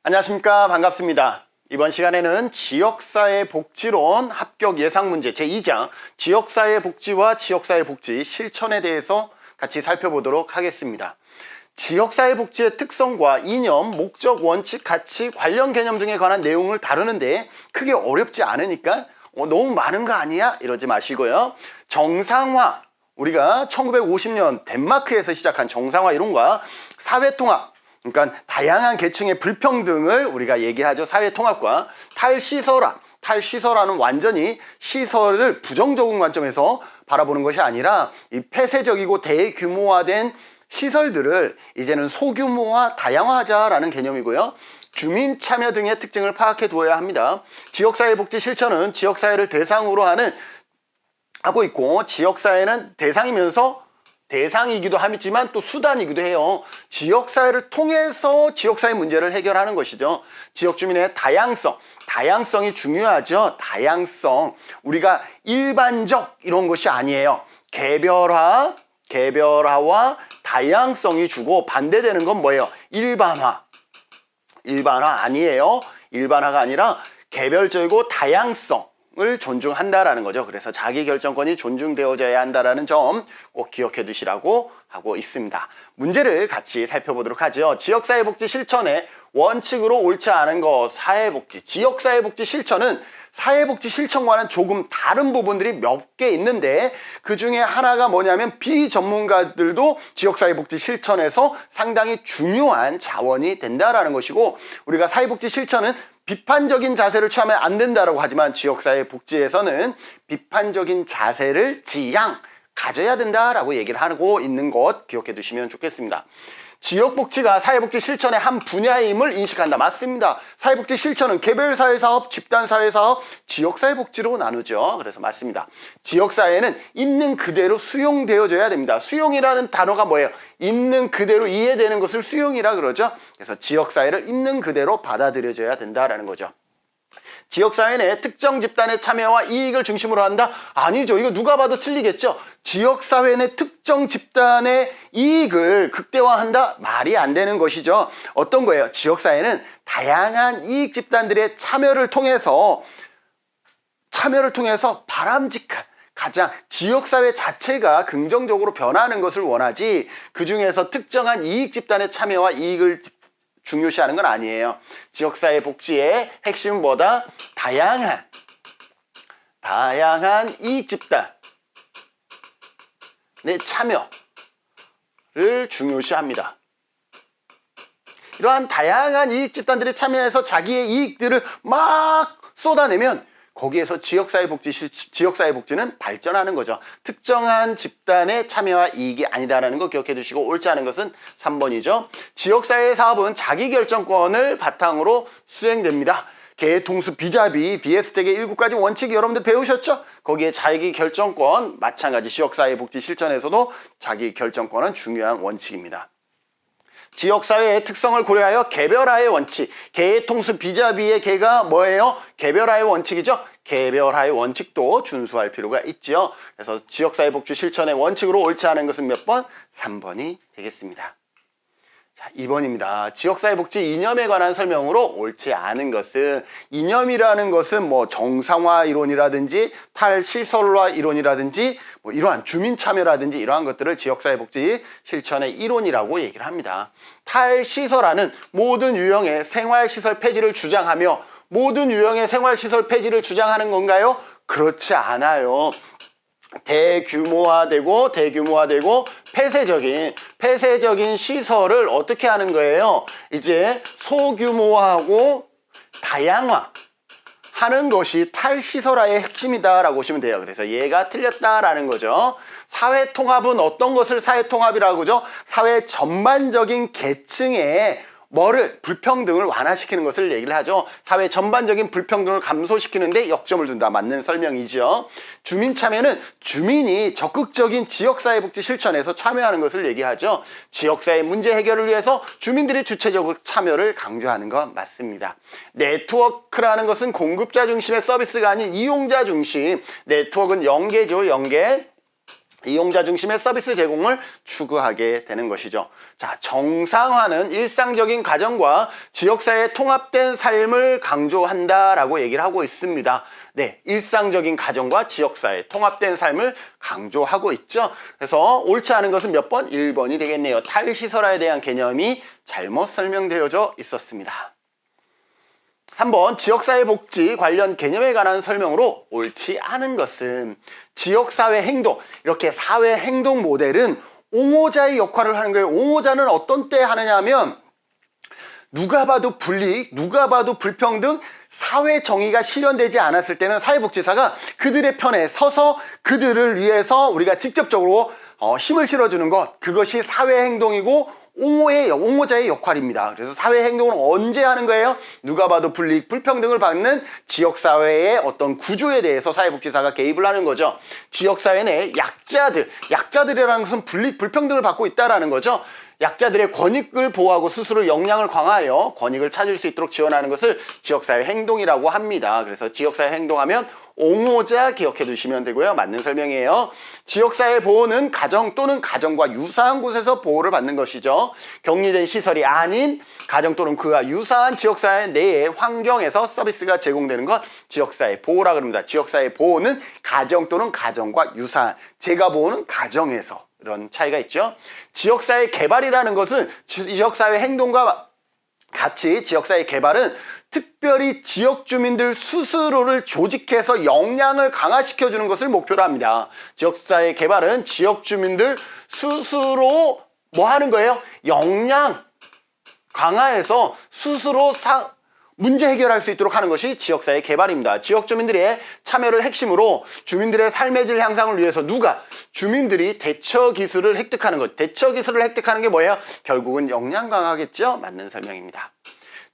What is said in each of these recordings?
안녕하십니까. 반갑습니다. 이번 시간에는 지역사회 복지론 합격 예상 문제 제2장 지역사회 복지와 지역사회 복지 실천에 대해서 같이 살펴보도록 하겠습니다. 지역사회 복지의 특성과 이념, 목적, 원칙, 가치, 관련 개념 등에 관한 내용을 다루는데 크게 어렵지 않으니까 너무 많은 거 아니야? 이러지 마시고요. 정상화, 우리가 1950년 덴마크에서 시작한 정상화 이론과 사회통합, 그러니까 다양한 계층의 불평등을 우리가 얘기하죠. 사회통합과 탈시설화. 탈시설화는 완전히 시설을 부정적인 관점에서 바라보는 것이 아니라 이 폐쇄적이고 대규모화된 시설들을 이제는 소규모화, 다양화하자라는 개념이고요. 주민 참여 등의 특징을 파악해 두어야 합니다. 지역사회 복지 실천은 지역사회를 대상으로 하고 있고, 지역사회는 대상이기도 하지만 또 수단이기도 해요. 지역사회를 통해서 지역사회 문제를 해결하는 것이죠. 지역주민의 다양성이 중요하죠. 다양성. 우리가 일반적 이런 것이 아니에요. 개별화와 다양성이 주고 반대되는 건 뭐예요? 일반화 아니에요. 일반화가 아니라 개별적이고 다양성을 존중한다라는 거죠. 그래서 자기결정권이 존중되어져야 한다라는 점 꼭 기억해 두시라고 하고 있습니다. 문제를 같이 살펴보도록 하죠. 지역사회복지 실천의 원칙으로 옳지 않은 것, 사회복지. 지역사회복지 실천은 사회복지 실천과는 조금 다른 부분들이 몇 개 있는데, 그 중에 하나가 뭐냐면 비전문가들도 지역사회복지 실천에서 상당히 중요한 자원이 된다라는 것이고, 우리가 사회복지 실천은 비판적인 자세를 취하면 안 된다라고 하지만 지역사회 복지에서는 비판적인 자세를 가져야 된다라고 얘기를 하고 있는 것 기억해 두시면 좋겠습니다. 지역복지가 사회복지 실천의 한 분야임을 인식한다. 맞습니다. 사회복지 실천은 개별사회사업, 집단사회사업, 지역사회복지로 나누죠. 그래서 맞습니다. 지역사회는 있는 그대로 수용되어져야 됩니다. 수용이라는 단어가 뭐예요? 있는 그대로 이해되는 것을 수용이라 그러죠. 그래서 지역사회를 있는 그대로 받아들여져야 된다라는 거죠. 지역사회는 특정 집단의 참여와 이익을 중심으로 한다? 아니죠. 이거 누가 봐도 틀리겠죠. 지역사회 내 특정 집단의 이익을 극대화한다? 말이 안 되는 것이죠. 어떤 거예요? 지역사회는 다양한 이익 집단들의 참여를 통해서 바람직한, 가장 지역사회 자체가 긍정적으로 변하는 것을 원하지, 그 중에서 특정한 이익 집단의 참여와 이익을 중요시하는 건 아니에요. 지역사회 복지의 핵심은 뭐다? 다양한 이익 집단의 참여를 중요시합니다. 이러한 다양한 이익 집단들이 참여해서 자기의 이익들을 막 쏟아내면 거기에서 지역사회 복지는 발전하는 거죠. 특정한 집단의 참여와 이익이 아니다라는 거 기억해 두시고, 옳지 않은 것은 3번이죠. 지역사회 사업은 자기결정권을 바탕으로 수행됩니다. 개통수, 비자비, BS택의 7가지 원칙이 여러분들 배우셨죠? 거기에 자기결정권, 마찬가지 지역사회 복지 실천에서도 자기결정권은 중요한 원칙입니다. 지역사회의 특성을 고려하여 개별화의 원칙, 개통수 비자비의 개가 뭐예요? 개별화의 원칙이죠. 개별화의 원칙도 준수할 필요가 있죠. 그래서 지역사회 복지 실천의 원칙으로 옳지 않은 것은 몇 번? 3번이 되겠습니다. 자, 2번입니다. 지역사회 복지 이념에 관한 설명으로 옳지 않은 것은, 이념이라는 것은 뭐 정상화 이론이라든지 탈시설화 이론이라든지 뭐 이러한 주민 참여라든지 이러한 것들을 지역사회 복지 실천의 이론이라고 얘기를 합니다. 탈시설화는 모든 유형의 생활시설 폐지를 주장하며, 모든 유형의 생활시설 폐지를 주장하는 건가요? 그렇지 않아요. 대규모화되고 폐쇄적인 시설을 어떻게 하는 거예요? 이제 소규모화하고 다양화 하는 것이 탈시설화의 핵심이다라고 보시면 돼요. 그래서 얘가 틀렸다라는 거죠. 사회통합은 어떤 것을 사회통합이라고 하죠? 사회 전반적인 계층의 불평등을 완화시키는 것을 얘기를 하죠. 사회 전반적인 불평등을 감소시키는데 역점을 둔다. 맞는 설명이죠. 주민 참여는 주민이 적극적인 지역사회복지 실천에서 참여하는 것을 얘기하죠. 지역사회 문제 해결을 위해서 주민들이 주체적으로 참여를 강조하는 건 맞습니다. 네트워크라는 것은 공급자 중심의 서비스가 아닌 이용자 중심. 네트워크는 연계죠. 연계. 이용자 중심의 서비스 제공을 추구하게 되는 것이죠. 자, 정상화는 일상적인 가정과 지역사회의 통합된 삶을 강조한다라고 얘기를 하고 있습니다. 네, 일상적인 가정과 지역사회 통합된 삶을 강조하고 있죠. 그래서 옳지 않은 것은 몇 번? 1번이 되겠네요. 탈시설화에 대한 개념이 잘못 설명되어져 있었습니다. 3번 지역사회 복지 관련 개념에 관한 설명으로 옳지 않은 것은 지역사회 행동, 이렇게 사회 행동 모델은 옹호자의 역할을 하는 거예요. 옹호자는 어떤 때 하느냐 하면 누가 봐도 불이익, 누가 봐도 불평등, 사회 정의가 실현되지 않았을 때는 사회복지사가 그들의 편에 서서 그들을 위해서 우리가 직접적으로 힘을 실어주는 것, 그것이 사회 행동이고 옹호자의 역할입니다. 그래서 사회 행동을 언제 하는 거예요? 누가 봐도 불이익, 불평등을 받는 지역사회의 어떤 구조에 대해서 사회복지사가 개입을 하는 거죠. 지역사회 내 약자들이라는 것은 불이익, 불평등을 받고 있다는 거죠. 약자들의 권익을 보호하고 스스로 역량을 강화하여 권익을 찾을 수 있도록 지원하는 것을 지역사회 행동이라고 합니다. 그래서 지역사회 행동하면 옹호자 기억해 두시면 되고요. 맞는 설명이에요. 지역사회 보호는 가정 또는 가정과 유사한 곳에서 보호를 받는 것이죠. 격리된 시설이 아닌 가정 또는 그와 유사한 지역사회 내의 환경에서 서비스가 제공되는 것 지역사회 보호라 그럽니다. 지역사회 보호는 가정 또는 가정과 유사한, 재가보호는 가정에서, 이런 차이가 있죠. 지역사회 개발이라는 것은 지역사회 행동과 같이 지역사회 개발은 특별히 지역 주민들 스스로를 조직해서 역량을 강화시켜주는 것을 목표로 합니다. 지역사회 개발은 지역 주민들 스스로 뭐 하는 거예요? 역량 강화해서 스스로 문제 해결할 수 있도록 하는 것이 지역사회 개발입니다. 지역 주민들의 참여를 핵심으로 주민들의 삶의 질 향상을 위해서 주민들이 대처 기술을 획득하는 것. 대처 기술을 획득하는 게 뭐예요? 결국은 역량 강화겠죠? 맞는 설명입니다.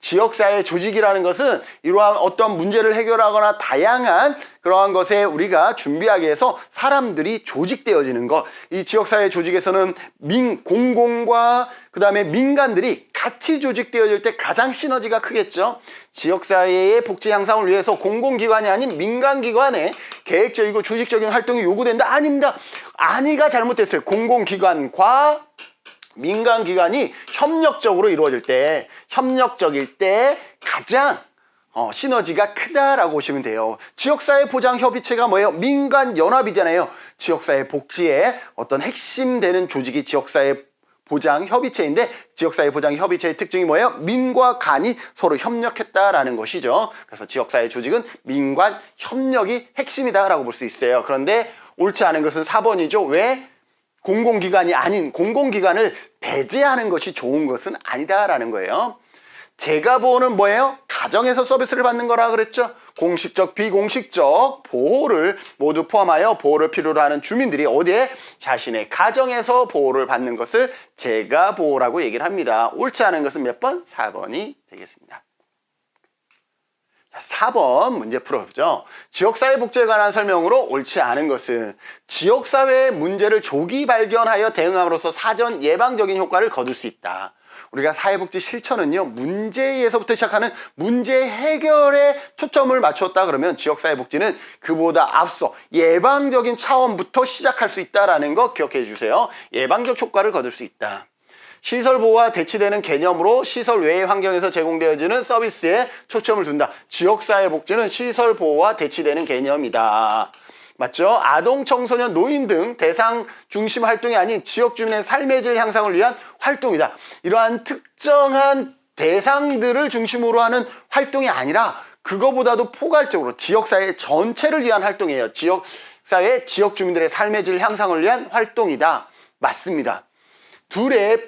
지역사회 조직이라는 것은 이러한 어떤 문제를 해결하거나 다양한 그러한 것에 우리가 준비하기 위해서 사람들이 조직되어지는 것. 이 지역사회 조직에서는 공공과 그 다음에 민간들이 같이 조직되어질 때 가장 시너지가 크겠죠. 지역사회의 복지 향상을 위해서 공공기관이 아닌 민간기관의 계획적이고 조직적인 활동이 요구된다? 아닙니다. 아니가 잘못됐어요. 공공기관과 민간기관이 협력적으로 이루어질 때, 협력적일 때 가장 시너지가 크다라고 보시면 돼요. 지역사회 보장협의체가 뭐예요? 민간연합이잖아요. 지역사회 복지의 어떤 핵심 되는 조직이 지역사회 보장협의체인데, 지역사회 보장협의체의 특징이 뭐예요? 민과 간이 서로 협력했다라는 것이죠. 그래서 지역사회 조직은 민간 협력이 핵심이다라고 볼 수 있어요. 그런데 옳지 않은 것은 4번이죠. 왜? 공공기관이 아닌 공공기관을 배제하는 것이 좋은 것은 아니다라는 거예요. 재가보호는 뭐예요? 가정에서 서비스를 받는 거라 그랬죠. 공식적, 비공식적 보호를 모두 포함하여 보호를 필요로 하는 주민들이 어디에? 자신의 가정에서 보호를 받는 것을 재가보호라고 얘기를 합니다. 옳지 않은 것은 몇 번? 4번이 되겠습니다. 4번 문제 풀어보죠. 지역사회 복지에 관한 설명으로 옳지 않은 것은 지역사회의 문제를 조기 발견하여 대응함으로써 사전 예방적인 효과를 거둘 수 있다. 우리가 사회복지 실천은요, 문제에서부터 시작하는 문제 해결에 초점을 맞췄다 그러면 지역사회복지는 그보다 앞서 예방적인 차원부터 시작할 수 있다는 거 기억해 주세요. 예방적 효과를 거둘 수 있다. 시설 보호와 대치되는 개념으로 시설 외의 환경에서 제공되어지는 서비스에 초점을 둔다. 지역사회 복지는 시설 보호와 대치되는 개념이다. 맞죠? 아동, 청소년, 노인 등 대상 중심 활동이 아닌 지역 주민의 삶의 질 향상을 위한 활동이다. 이러한 특정한 대상들을 중심으로 하는 활동이 아니라 그거보다도 포괄적으로 지역사회 전체를 위한 활동이에요. 지역사회, 지역 주민들의 삶의 질 향상을 위한 활동이다. 맞습니다. 둘의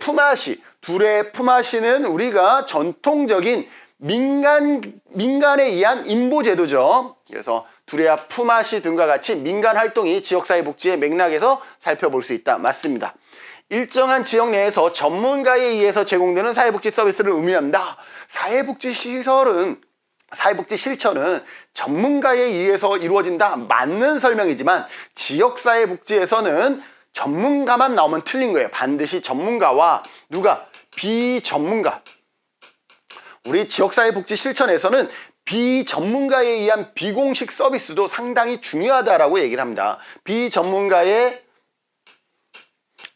품앗이는 우리가 전통적인 민간에 의한 인보제도죠. 그래서 두레와 품앗이 등과 같이 민간 활동이 지역사회 복지의 맥락에서 살펴볼 수 있다. 맞습니다. 일정한 지역 내에서 전문가에 의해서 제공되는 사회복지 서비스를 의미합니다. 사회복지 실천은 전문가에 의해서 이루어진다. 맞는 설명이지만 지역사회 복지에서는 전문가만 나오면 틀린 거예요. 반드시 전문가와 비전문가. 우리 지역사회 복지 실천에서는 비전문가에 의한 비공식 서비스도 상당히 중요하다라고 얘기를 합니다. 비전문가의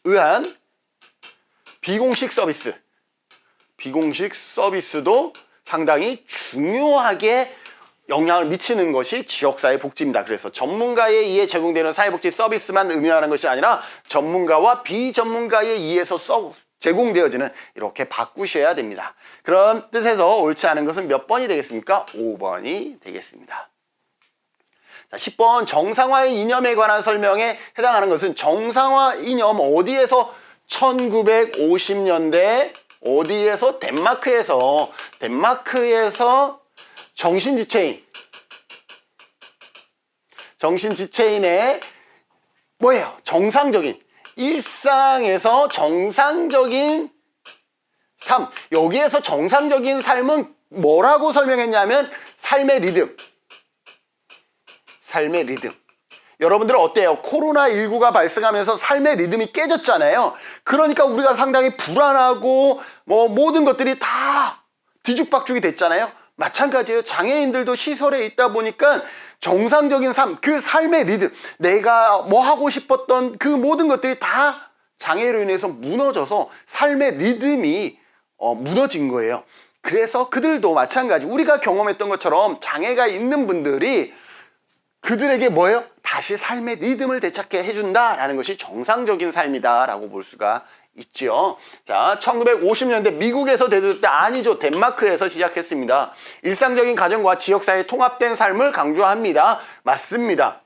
의한 비공식 서비스. 비공식 서비스도 상당히 중요하게 영향을 미치는 것이 지역사회 복지입니다. 그래서 전문가에 의해 제공되는 사회복지 서비스만 의미하는 것이 아니라 전문가와 비전문가에 의해서 제공되어지는, 이렇게 바꾸셔야 됩니다. 그런 뜻에서 옳지 않은 것은 몇 번이 되겠습니까? 5번이 되겠습니다. 자, 10번 정상화의 이념에 관한 설명에 해당하는 것은, 정상화 이념 어디에서 1950년대 어디에서 덴마크에서 정신지체인의 뭐예요? 정상적인 일상에서 정상적인 삶. 여기에서 정상적인 삶은 뭐라고 설명했냐면 삶의 리듬. 여러분들 어때요? 코로나19가 발생하면서 삶의 리듬이 깨졌잖아요. 그러니까 우리가 상당히 불안하고 모든 것들이 다 뒤죽박죽이 됐잖아요. 마찬가지예요. 장애인들도 시설에 있다 보니까 정상적인 삶, 그 삶의 리듬, 내가 뭐 하고 싶었던 그 모든 것들이 다 장애로 인해서 무너져서 삶의 리듬이 무너진 거예요. 그래서 그들도 마찬가지, 우리가 경험했던 것처럼 장애가 있는 분들이 그들에게 뭐예요? 다시 삶의 리듬을 되찾게 해준다라는 것이 정상적인 삶이다라고 볼 수가 있죠. 자, 1950년대 미국에서 대두됐다. 아니죠. 덴마크에서 시작했습니다. 일상적인 가정과 지역사회의 통합된 삶을 강조합니다. 맞습니다.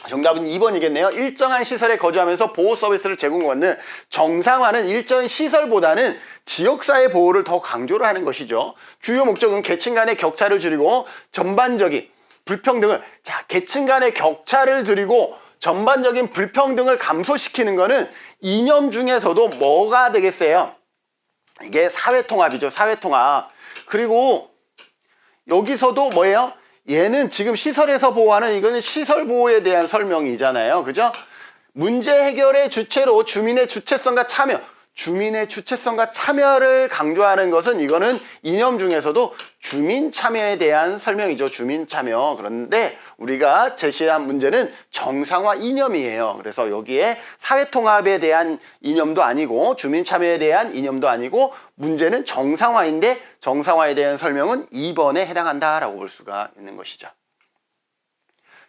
정답은 2번이겠네요. 일정한 시설에 거주하면서 보호 서비스를 제공받는 정상화는 일정 시설보다는 지역사회 보호를 더 강조를 하는 것이죠. 주요 목적은 계층 간의 격차를 줄이고 전반적인 불평등을, 계층 간의 격차를 줄이고 전반적인 불평등을 감소시키는 거는 이념 중에서도 뭐가 되겠어요? 이게 사회통합이죠. 사회통합. 그리고 여기서도 뭐예요? 얘는 지금 시설에서 보호하는, 이거는 시설 보호에 대한 설명이잖아요. 그죠? 문제 해결의 주체로 주민의 주체성과 참여를 강조하는 것은, 이거는 이념 중에서도 주민 참여에 대한 설명이죠. 주민 참여. 그런데 우리가 제시한 문제는 정상화 이념이에요. 그래서 여기에 사회통합에 대한 이념도 아니고 주민 참여에 대한 이념도 아니고 문제는 정상화인데, 정상화에 대한 설명은 2번에 해당한다라고 볼 수가 있는 것이죠.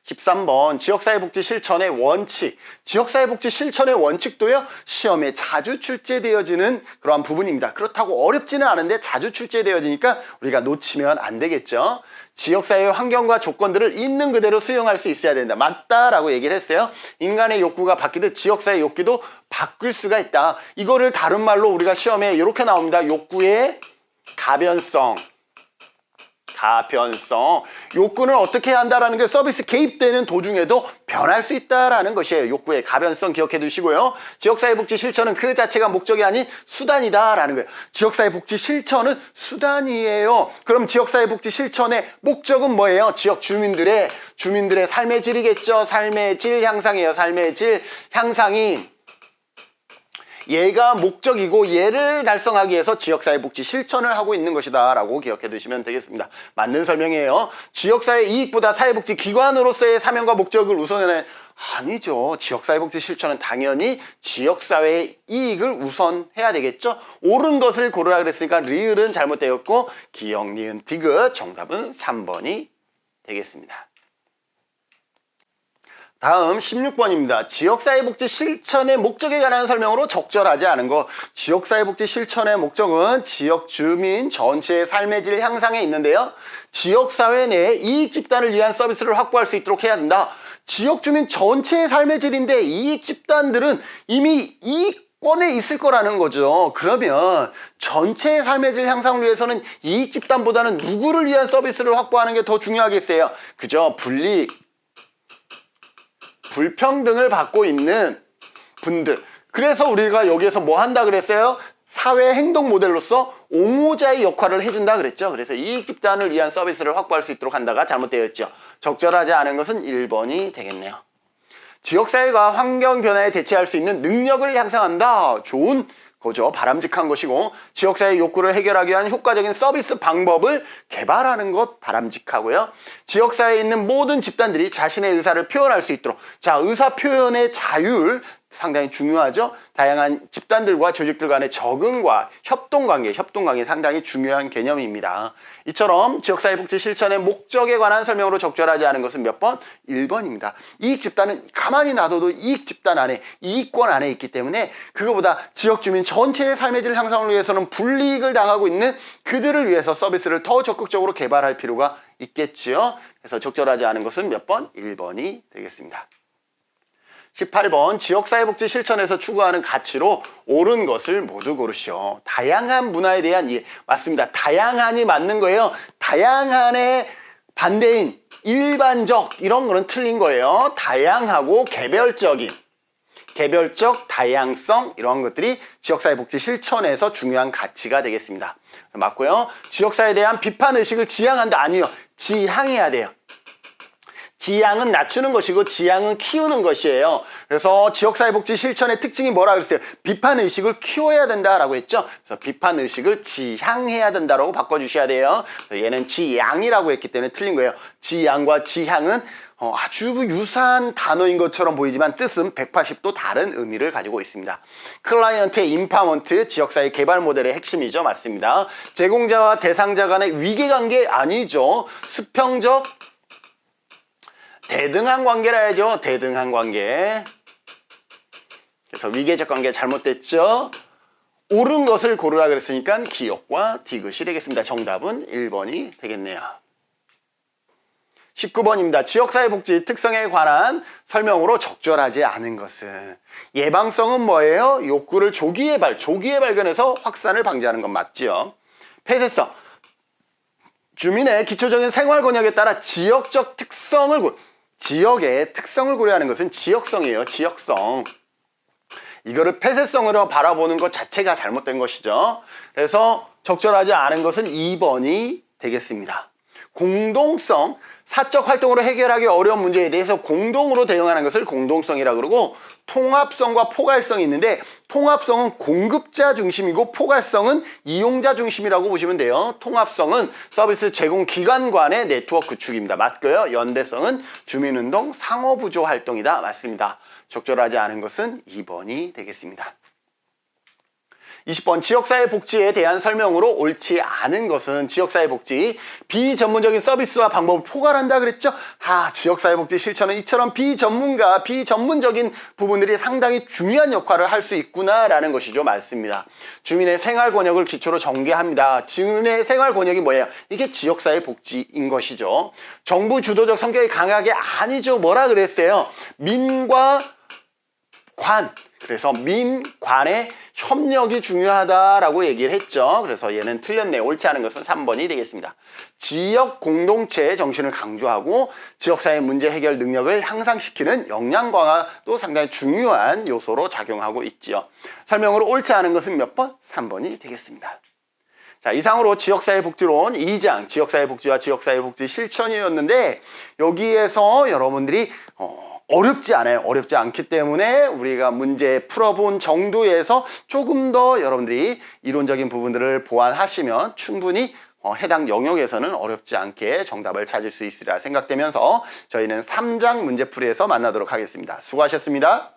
13번 지역사회복지 실천의 원칙. 지역사회복지 실천의 원칙도요, 시험에 자주 출제되어지는 그러한 부분입니다. 그렇다고 어렵지는 않은데 자주 출제되어지니까 우리가 놓치면 안 되겠죠. 지역사회의 환경과 조건들을 있는 그대로 수용할 수 있어야 된다. 맞다라고 얘기를 했어요. 인간의 욕구가 바뀌듯 지역사회 욕구도 바뀔 수가 있다. 이거를 다른 말로 우리가 시험에 이렇게 나옵니다. 욕구의 가변성. 욕구는 어떻게 해야 한다라는 게 서비스 개입되는 도중에도 변할 수 있다라는 것이에요. 욕구의 가변성 기억해 두시고요. 지역사회복지 실천은 그 자체가 목적이 아닌 수단이다라는 거예요. 지역사회복지 실천은 수단이에요. 그럼 지역사회복지 실천의 목적은 뭐예요? 지역 주민들의 삶의 질이겠죠. 삶의 질 향상이에요. 삶의 질 향상이 얘가 목적이고 얘를 달성하기 위해서 지역사회복지 실천을 하고 있는 것이다 라고 기억해 두시면 되겠습니다. 맞는 설명이에요. 지역사회 이익보다 사회복지 기관으로서의 사명과 목적을 우선해, 아니죠. 지역사회복지 실천은 당연히 지역사회의 이익을 우선해야 되겠죠. 옳은 것을 고르라 그랬으니까 리을은 잘못되었고 기역, 니은, 디귿. 정답은 3번이 되겠습니다. 다음 16번입니다. 지역사회복지 실천의 목적에 관한 설명으로 적절하지 않은 것. 지역사회복지 실천의 목적은 지역 주민 전체의 삶의 질 향상에 있는데요. 지역사회 내 이익집단을 위한 서비스를 확보할 수 있도록 해야 된다. 지역 주민 전체의 삶의 질인데 이익집단들은 이미 이익권에 있을 거라는 거죠. 그러면 전체의 삶의 질 향상을 위해서는 이익집단보다는 누구를 위한 서비스를 확보하는 게 더 중요하겠어요? 그죠? 불평등을 받고 있는 분들. 그래서 우리가 여기에서 뭐 한다 그랬어요? 사회 행동 모델로서 옹호자의 역할을 해준다 그랬죠. 그래서 이익 집단을 위한 서비스를 확보할 수 있도록 한다가 잘못되어 있죠. 적절하지 않은 것은 1번이 되겠네요. 지역사회가 환경 변화에 대처할 수 있는 능력을 향상한다. 좋은 거죠. 바람직한 것이고, 지역사회의 욕구를 해결하기 위한 효과적인 서비스 방법을 개발하는 것 바람직하고요. 지역사회에 있는 모든 집단들이 자신의 의사를 표현할 수 있도록, 자, 의사 표현의 자율, 상당히 중요하죠. 다양한 집단들과 조직들 간의 적응과 협동관계 상당히 중요한 개념입니다. 이처럼 지역사회복지 실천의 목적에 관한 설명으로 적절하지 않은 것은 몇 번? 1번입니다. 이익집단은 가만히 놔둬도 이익집단 안에, 이익권 안에 있기 때문에 그거보다 지역주민 전체의 삶의 질 향상을 위해서는 불이익을 당하고 있는 그들을 위해서 서비스를 더 적극적으로 개발할 필요가 있겠지요. 그래서 적절하지 않은 것은 몇 번? 1번이 되겠습니다. 18번 지역사회복지 실천에서 추구하는 가치로 옳은 것을 모두 고르시오. 다양한 문화에 대한 이해. 맞습니다. 다양한이 맞는 거예요. 다양한의 반대인 일반적 이런 거는 틀린 거예요. 다양하고 개별적 다양성 이런 것들이 지역사회복지 실천에서 중요한 가치가 되겠습니다. 맞고요. 지역사회에 대한 비판의식을 지향한다. 아니요. 지향해야 돼요. 지향은 낮추는 것이고 지향은 키우는 것이에요. 그래서 지역사회복지 실천의 특징이 뭐라 그랬어요? 비판의식을 키워야 된다라고 했죠. 그래서 비판의식을 지향해야 된다라고 바꿔주셔야 돼요. 얘는 지양이라고 했기 때문에 틀린 거예요. 지양과 지향은 아주 유사한 단어인 것처럼 보이지만 뜻은 180도 다른 의미를 가지고 있습니다. 클라이언트의 임파먼트, 지역사회 개발 모델의 핵심이죠. 맞습니다. 제공자와 대상자 간의 위계관계 아니죠. 수평적 대등한 관계라 해야죠. 대등한 관계. 그래서 위계적 관계 잘못됐죠. 옳은 것을 고르라 그랬으니까 기역과 디귿이 되겠습니다. 정답은 1번이 되겠네요. 19번입니다. 지역사회복지 특성에 관한 설명으로 적절하지 않은 것은 예방성은 뭐예요? 욕구를 조기에 발견해서 확산을 방지하는 건 맞지요. 폐쇄성, 주민의 기초적인 생활 권역에 따라 지역적 특성을 지역의 특성을 고려하는 것은 지역성이에요. 지역성. 이거를 폐쇄성으로 바라보는 것 자체가 잘못된 것이죠. 그래서 적절하지 않은 것은 2번이 되겠습니다. 공동성, 사적 활동으로 해결하기 어려운 문제에 대해서 공동으로 대응하는 것을 공동성이라고 그러고, 통합성과 포괄성이 있는데 통합성은 공급자 중심이고 포괄성은 이용자 중심이라고 보시면 돼요. 통합성은 서비스 제공 기관 간의 네트워크 구축입니다. 맞고요. 연대성은 주민운동 상호부조 활동이다. 맞습니다. 적절하지 않은 것은 2번이 되겠습니다. 20번 지역사회복지에 대한 설명으로 옳지 않은 것은 지역사회복지 비전문적인 서비스와 방법을 포괄한다 그랬죠. 지역사회복지 실천은 이처럼 비전문적인 부분들이 상당히 중요한 역할을 할 수 있구나라는 것이죠. 맞습니다. 주민의 생활 권역을 기초로 전개합니다. 주민의 생활 권역이 뭐예요? 이게 지역사회복지인 것이죠. 정부 주도적 성격이 강하게 아니죠. 뭐라 그랬어요? 민과 관. 그래서 민관의 협력이 중요하다라고 얘기를 했죠. 그래서 얘는 틀렸네요. 옳지 않은 것은 3번이 되겠습니다. 지역 공동체의 정신을 강조하고 지역사회 문제 해결 능력을 향상시키는 역량 강화도 상당히 중요한 요소로 작용하고 있지요. 설명으로 옳지 않은 것은 몇 번? 3번이 되겠습니다. 자, 이상으로 지역사회복지론 2장 지역사회복지와 지역사회복지 실천이었는데 여기에서 여러분들이 어렵지 않아요. 어렵지 않기 때문에 우리가 문제 풀어본 정도에서 조금 더 여러분들이 이론적인 부분들을 보완하시면 충분히 해당 영역에서는 어렵지 않게 정답을 찾을 수 있으리라 생각되면서 저희는 3장 문제풀이에서 만나도록 하겠습니다. 수고하셨습니다.